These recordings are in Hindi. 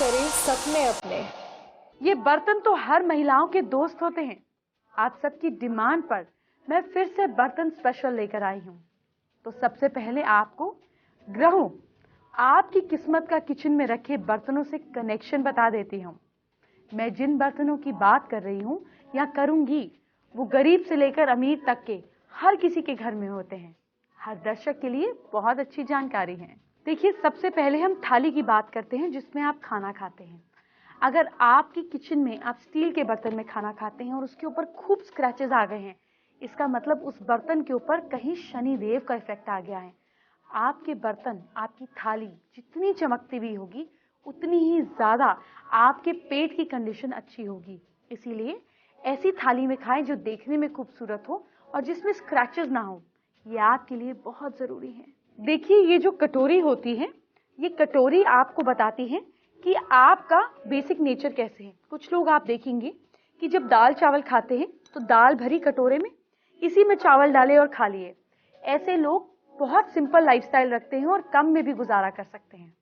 करें सपने अपने। ये बर्तन तो हर महिलाओं के दोस्त होते हैं। आप सबकी डिमांड पर मैं फिर से बर्तन स्पेशल लेकर आई हूँ। तो सबसे पहले आपको ग्रहों, आपकी किस्मत का किचन में रखे बर्तनों से कनेक्शन बता देती हूँ। मैं जिन बर्तनों की बात कर रही हूँ या करूँगी, वो गरीब से लेकर अमीर तक के हर किसी के घर में होते हैं। हर दर्शक के लिए बहुत अच्छी जानकारी है। देखिए, सबसे पहले हम थाली की बात करते हैं जिसमें आप खाना खाते हैं। अगर आपकी किचन में आप स्टील के बर्तन में खाना खाते हैं और उसके ऊपर खूब स्क्रैचेस आ गए हैं, इसका मतलब उस बर्तन के ऊपर कहीं शनिदेव का इफेक्ट आ गया है। आपके बर्तन, आपकी थाली जितनी चमकती हुई होगी, उतनी ही ज्यादा आपके पेट की कंडीशन अच्छी होगी। इसीलिए ऐसी थाली में खाएं जो देखने में खूबसूरत हो और जिसमें स्क्रैचेस ना हो। ये आपके लिए बहुत जरूरी है। देखिए, ये जो कटोरी होती है, ये कटोरी आपको बताती है कि आपका बेसिक नेचर कैसे है। कुछ लोग आप देखेंगे कि जब दाल चावल खाते हैं तो दाल भरी कटोरे में इसी में चावल डाले और खा लिए। ऐसे लोग बहुत सिंपल लाइफस्टाइल रखते हैं और कम में भी गुजारा कर सकते हैं।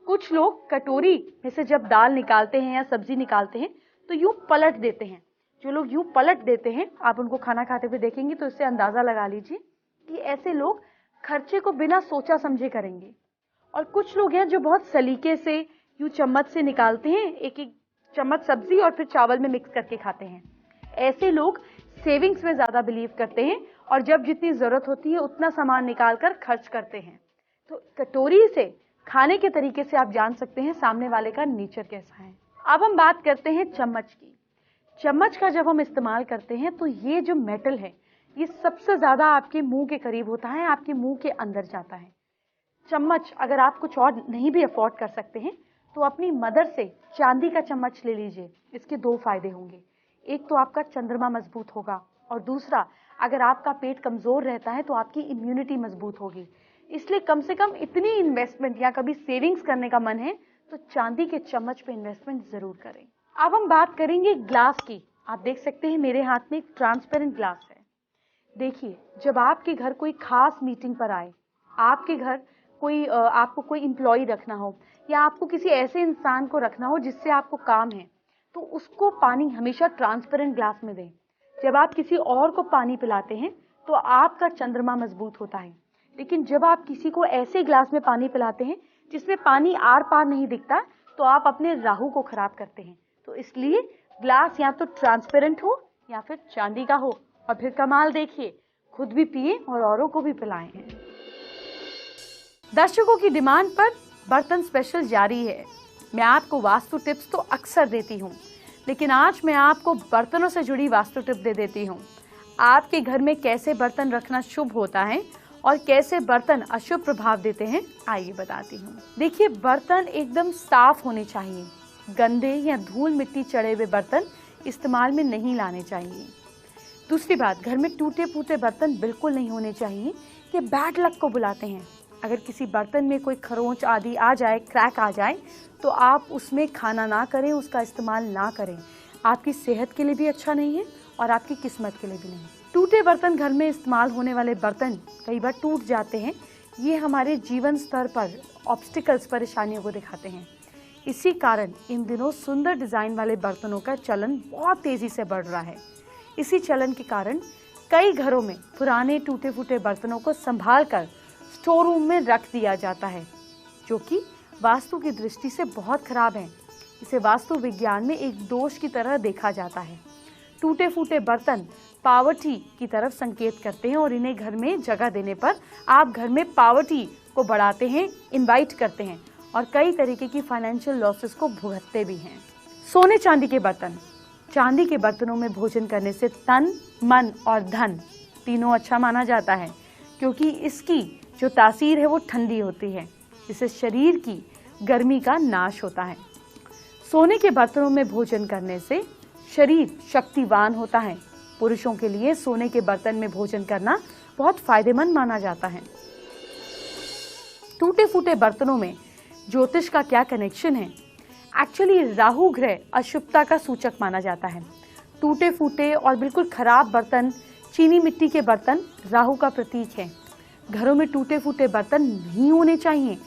कुछ लोग कटोरी में से जब दाल निकालते हैं या सब्जी निकालते हैं तो यूं पलट देते हैं। जो लोग यूं पलट देते हैं, आप उनको खाना खाते हुए देखेंगे तो इससे अंदाजा लगा लीजिए कि ऐसे लोग खर्चे को बिना सोचा समझे करेंगे। और कुछ लोग हैं जो बहुत सलीके से यूं चम्मच से निकालते हैं, एक एक चम्मच सब्जी और फिर चावल में मिक्स करके खाते हैं। ऐसे लोग सेविंग्स में ज्यादा बिलीव करते हैं और जब जितनी जरूरत होती है उतना सामान निकालकर खर्च करते हैं। तो कटोरी से खाने के तरीके से आप जान सकते हैं सामने वाले का नेचर कैसा है। अब हम बात करते हैं चम्मच की। चम्मच का जब हम इस्तेमाल करते हैं तो ये जो मेटल है, ये सबसे ज्यादा आपके मुंह के करीब होता है, आपके मुंह के अंदर जाता है। चम्मच अगर आप कुछ और नहीं भी अफोर्ड कर सकते हैं तो अपनी मदर से चांदी का चम्मच ले लीजिए। इसके दो फायदे होंगे। एक तो आपका चंद्रमा मजबूत होगा और दूसरा, अगर आपका पेट कमजोर रहता है तो आपकी इम्यूनिटी मजबूत होगी। इसलिए कम से कम इतनी इन्वेस्टमेंट या कभी सेविंग्स करने का मन है तो चांदी के चम्मच पे इन्वेस्टमेंट जरूर करें। अब हम बात करेंगे ग्लास की। आप देख सकते हैं मेरे हाथ में एक ट्रांसपेरेंट ग्लास है। देखिए, जब आपके घर कोई खास मीटिंग पर आए, आपके घर आपको कोई एम्प्लॉय रखना हो या आपको किसी ऐसे इंसान को रखना हो जिससे आपको काम है, तो उसको पानी हमेशा ट्रांसपेरेंट ग्लास में दें। जब आप किसी और को पानी पिलाते हैं तो आपका चंद्रमा मजबूत होता है। लेकिन जब आप किसी को ऐसे ग्लास में पानी पिलाते हैं जिसमें पानी आर पार नहीं दिखता, तो आप अपने राहु को खराब करते हैं। तो इसलिए ग्लास या तो ट्रांसपेरेंट हो या फिर चांदी का हो, और फिर कमाल देखिए, खुद भी पिए और औरों को भी पिलाएं। दर्शकों की डिमांड पर बर्तन स्पेशल जारी है। मैं आपको वास्तु टिप्स तो अक्सर देती हूँ, लेकिन आज मैं आपको बर्तनों से जुड़ी वास्तु टिप दे देती हूँ। आपके घर में कैसे बर्तन रखना शुभ होता है और कैसे बर्तन अशुभ प्रभाव देते हैं, आइए बताती हूँ। देखिए, बर्तन एकदम साफ होने चाहिए। गंदे या धूल मिट्टी चढ़े हुए बर्तन इस्तेमाल में नहीं लाने चाहिए। दूसरी बात, घर में टूटे फूटे बर्तन बिल्कुल नहीं होने चाहिए, ये बैड लक को बुलाते हैं। अगर किसी बर्तन में कोई खरोंच आदि आ जाए, क्रैक आ जाए, तो आप उसमें खाना ना करें, उसका इस्तेमाल ना करें। आपकी सेहत के लिए भी अच्छा नहीं है और आपकी किस्मत के लिए भी नहीं। टूटे बर्तन, घर में इस्तेमाल होने वाले बर्तन कई बार टूट जाते हैं। ये हमारे जीवन स्तर पर ऑब्स्टिकल्स, परेशानियों को दिखाते हैं। इसी कारण इन दिनों सुंदर डिजाइन वाले बर्तनों का चलन बहुत तेजी से बढ़ रहा है। इसी चलन के कारण कई घरों में पुराने टूटे फूटे बर्तनों को संभाल कर स्टोर रूम में रख दिया जाता है, जो कि वास्तु की दृष्टि से बहुत खराब है। इसे वास्तु विज्ञान में एक दोष की तरह देखा जाता है। टूटे फूटे बर्तन पावर्टी की तरफ संकेत करते हैं और इन्हें घर में जगह देने पर आप घर में पावर्टी को बढ़ाते हैं, इनवाइट करते हैं और कई तरीके की फाइनेंशियल लॉसेस को भुगतते भी हैं। सोने चांदी के बर्तन। चांदी के बर्तनों में भोजन करने से तन, मन और धन तीनों अच्छा माना जाता है, क्योंकि इसकी जो तासीर है वो ठंडी होती है। इससे शरीर की गर्मी का नाश होता है। सोने के बर्तनों में भोजन करने से शरीर शक्तिवान होता है। पुरुषों के लिए सोने के बर्तन में भोजन करना बहुत फायदेमंद माना जाता है। टूटे फूटे बर्तनों में ज्योतिष का क्या कनेक्शन है? एक्चुअली राहु ग्रह अशुभता का सूचक माना जाता है। टूटे फूटे और बिल्कुल खराब बर्तन, चीनी मिट्टी के बर्तन राहु का प्रतीक है। घरों में टूटे फूटे बर्तन नहीं होने चाहिए,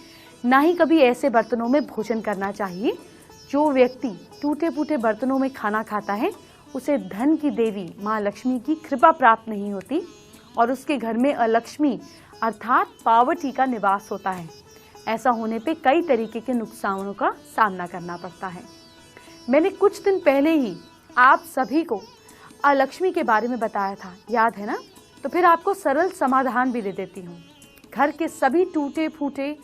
ना ही कभी ऐसे बर्तनों में भोजन करना चाहिए जो व्यक्ति टूटे फूटे बर्तनों में खाना खाता है उसे धन की देवी माँ लक्ष्मी की कृपा प्राप्त नहीं होती और उसके घर में अलक्ष्मी अर्थात पावर्टी का निवास होता है। ऐसा होने पे कई तरीके के नुकसानों का सामना करना पड़ता है। मैंने कुछ दिन पहले ही आप सभी को अलक्ष्मी के बारे में बताया था, याद है ना? तो फिर आपको सरल समाधान भी दे देती हूँ। घर के सभी टूटे फूटे,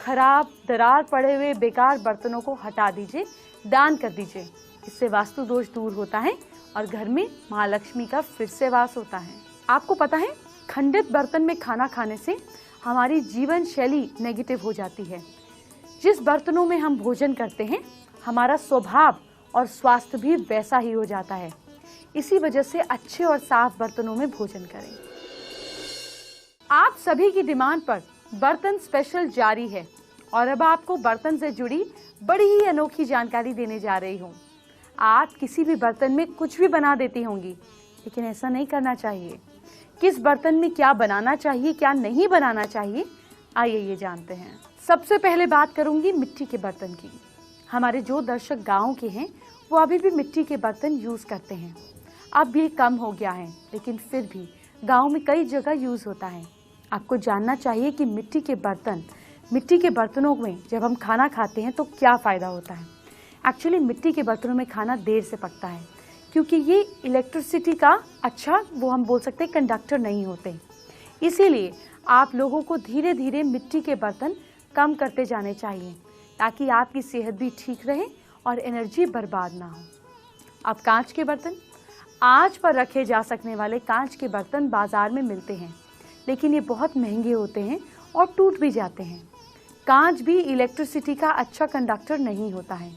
खराब, दरार पड़े हुए बेकार बर्तनों को हटा दीजिए, दान कर दीजिए। इससे वास्तु दोष दूर होता है और घर में माँ लक्ष्मी का फिर से वास होता है। आपको पता है, खंडित बर्तन में खाना खाने से हमारी जीवन शैली नेगेटिव हो जाती है। जिस बर्तनों में हम भोजन करते हैं हमारा स्वभाव और स्वास्थ्य भी वैसा ही हो जाता है। इसी वजह से अच्छे और साफ बर्तनों में भोजन करें। आप सभी की डिमांड पर बर्तन स्पेशल जारी है और अब आपको बर्तन से जुड़ी बड़ी ही अनोखी जानकारी देने जा रही हूँ। आप किसी भी बर्तन में कुछ भी बना देती होंगी, लेकिन ऐसा नहीं करना चाहिए। किस बर्तन में क्या बनाना चाहिए, क्या नहीं बनाना चाहिए, आइए ये जानते हैं। सबसे पहले बात करूंगी मिट्टी के बर्तन की। हमारे जो दर्शक गाँव के हैं वो अभी भी मिट्टी के बर्तन यूज करते हैं। अब ये कम हो गया है, लेकिन फिर भी गाँव में कई जगह यूज होता है। आपको जानना चाहिए कि मिट्टी के बर्तनों में जब हम खाना खाते हैं तो क्या फ़ायदा होता है। एक्चुअली मिट्टी के बर्तनों में खाना देर से पकता है क्योंकि ये इलेक्ट्रिसिटी का वो हम बोल सकते हैं कंडक्टर नहीं होते। इसीलिए आप लोगों को धीरे धीरे मिट्टी के बर्तन कम करते जाने चाहिए ताकि आपकी सेहत भी ठीक रहे और एनर्जी बर्बाद ना हो। अब कांच के बर्तन, आंच पर रखे जा सकने वाले कांच के बर्तन बाजार में मिलते हैं, लेकिन ये बहुत महंगे होते हैं और टूट भी जाते हैं। कांच भी इलेक्ट्रिसिटी का अच्छा कंडक्टर नहीं होता है।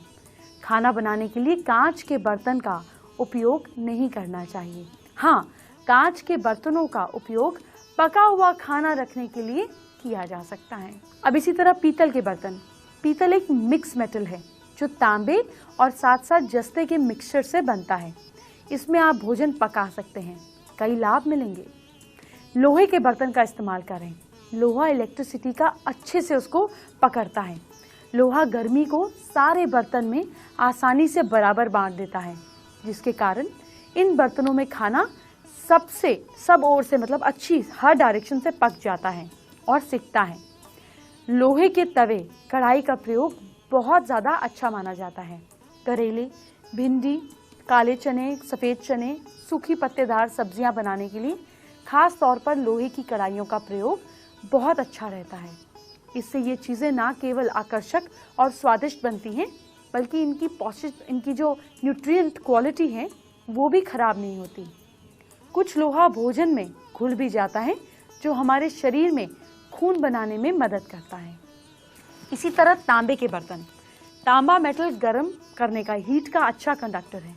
खाना बनाने के लिए कांच के बर्तन का उपयोग नहीं करना चाहिए। हाँ, कांच के बर्तनों का उपयोग पका हुआ खाना रखने के लिए किया जा सकता है। अब इसी तरह पीतल के बर्तन। पीतल एक मिक्स मेटल है जो तांबे और साथ साथ जस्ते के मिक्सचर से बनता है। इसमें आप भोजन पका सकते हैं, कई लाभ मिलेंगे। लोहे के बर्तन का इस्तेमाल करें। लोहा इलेक्ट्रिसिटी का अच्छे से उसको पकड़ता है। लोहा गर्मी को सारे बर्तन में आसानी से बराबर बांट देता है, जिसके कारण इन बर्तनों में खाना सब ओर से मतलब अच्छी हर डायरेक्शन से पक जाता है और सिकता है। लोहे के तवे, कढ़ाई का प्रयोग बहुत ज़्यादा अच्छा माना जाता है। करेले, भिंडी, काले चने, सफ़ेद चने, सूखी पत्तेदार सब्जियां बनाने के लिए खास तौर पर लोहे की कढ़ाइयों का प्रयोग बहुत अच्छा रहता है। इससे ये चीज़ें ना केवल आकर्षक और स्वादिष्ट बनती हैं, बल्कि इनकी जो न्यूट्रिएंट क्वालिटी है वो भी खराब नहीं होती। कुछ लोहा भोजन में घुल भी जाता है, जो हमारे शरीर में खून बनाने में मदद करता है। इसी तरह तांबे के बर्तन। तांबा मेटल गर्म करने का, हीट का अच्छा कंडक्टर है।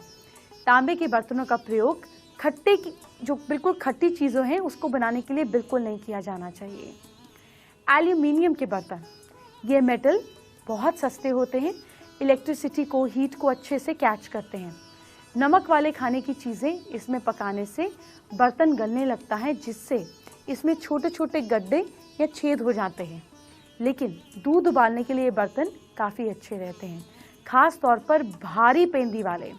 तांबे के बर्तनों का प्रयोग जो बिल्कुल खट्टी चीज़ें हैं उसको बनाने के लिए बिल्कुल नहीं किया जाना चाहिए। एल्यूमिनियम के बर्तन, ये मेटल बहुत सस्ते होते हैं, इलेक्ट्रिसिटी को, हीट को अच्छे से कैच करते हैं। नमक वाले खाने की चीज़ें इसमें पकाने से बर्तन गलने लगता है, जिससे इसमें छोटे छोटे गड्ढे या छेद हो जाते हैं। लेकिन दूध उबालने के लिए बर्तन काफ़ी अच्छे रहते हैं, खास तौर पर भारी पेंदी वाले।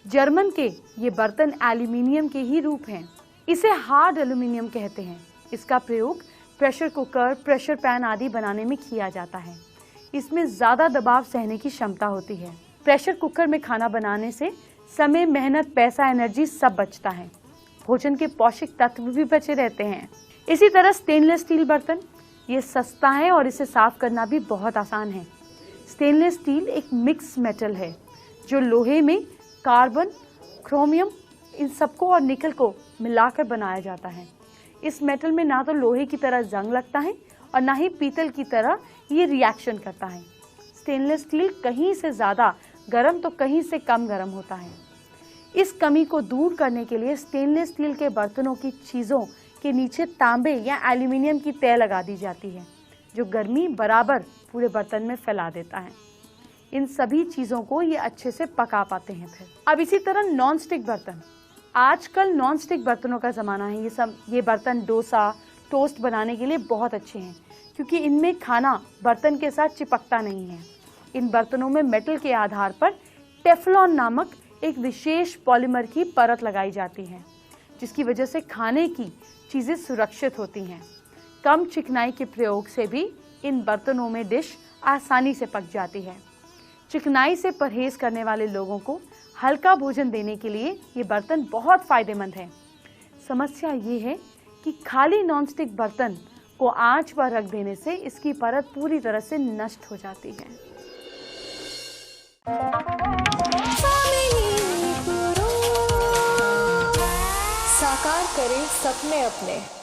जर्मन के ये बर्तन एल्यूमिनियम के ही रूप हैं। इसे हार्ड एल्यूमिनियम कहते हैं। इसका प्रयोग प्रेशर कुकर, प्रेशर पैन आदि बनाने में किया जाता है। इसमें ज़्यादा दबाव सहने की क्षमता होती है। प्रेशर कुकर में खाना बनाने से समय, मेहनत, पैसा, एनर्जी सब बचता है। भोजन के पौष्टिक तत्व भी बचे रहते हैं। इसी तरह स्टेनलेस स्टील बर्तन, ये सस्ता है और इसे साफ करना भी बहुत आसान है। स्टेनलेस स्टील एक मिक्स मेटल है जो लोहे में कार्बन, क्रोमियम, इन सबको और निकल को मिलाकर बनाया जाता है। इस मेटल में ना तो लोहे की तरह जंग लगता है और ना ही पीतल की तरह ये रिएक्शन करता है। स्टेनलेस स्टील कहीं से ज़्यादा गर्म तो कहीं से कम गर्म होता है। इस कमी को दूर करने के लिए स्टेनलेस स्टील के बर्तनों की चीज़ों के नीचे तांबे या एल्यूमिनियम की तय लगा दी जाती है, जो गर्मी बराबर पूरे बर्तन में फैला देता है। इन सभी चीज़ों को ये अच्छे से पका पाते हैं। फिर अब इसी तरह नॉन स्टिक बर्तन। आजकल नॉन स्टिक बर्तनों का ज़माना है। ये बर्तन डोसा, टोस्ट बनाने के लिए बहुत अच्छे हैं, क्योंकि इनमें खाना बर्तन के साथ चिपकता नहीं है। इन बर्तनों में मेटल के आधार पर टेफ्लॉन नामक एक विशेष पॉलीमर की परत लगाई जाती है, जिसकी वजह से खाने की चीजें सुरक्षित होती हैं। कम चिकनाई के प्रयोग से भी इन बर्तनों में डिश आसानी से पक जाती है। चिकनाई से परहेज करने वाले लोगों को हल्का भोजन देने के लिए ये बर्तन बहुत फायदेमंद हैं। समस्या ये है कि खाली नॉनस्टिक बर्तन को आंच पर रख देने से इसकी परत पूरी तरह से नष्ट हो जाती है। साकार करें सपने अपने।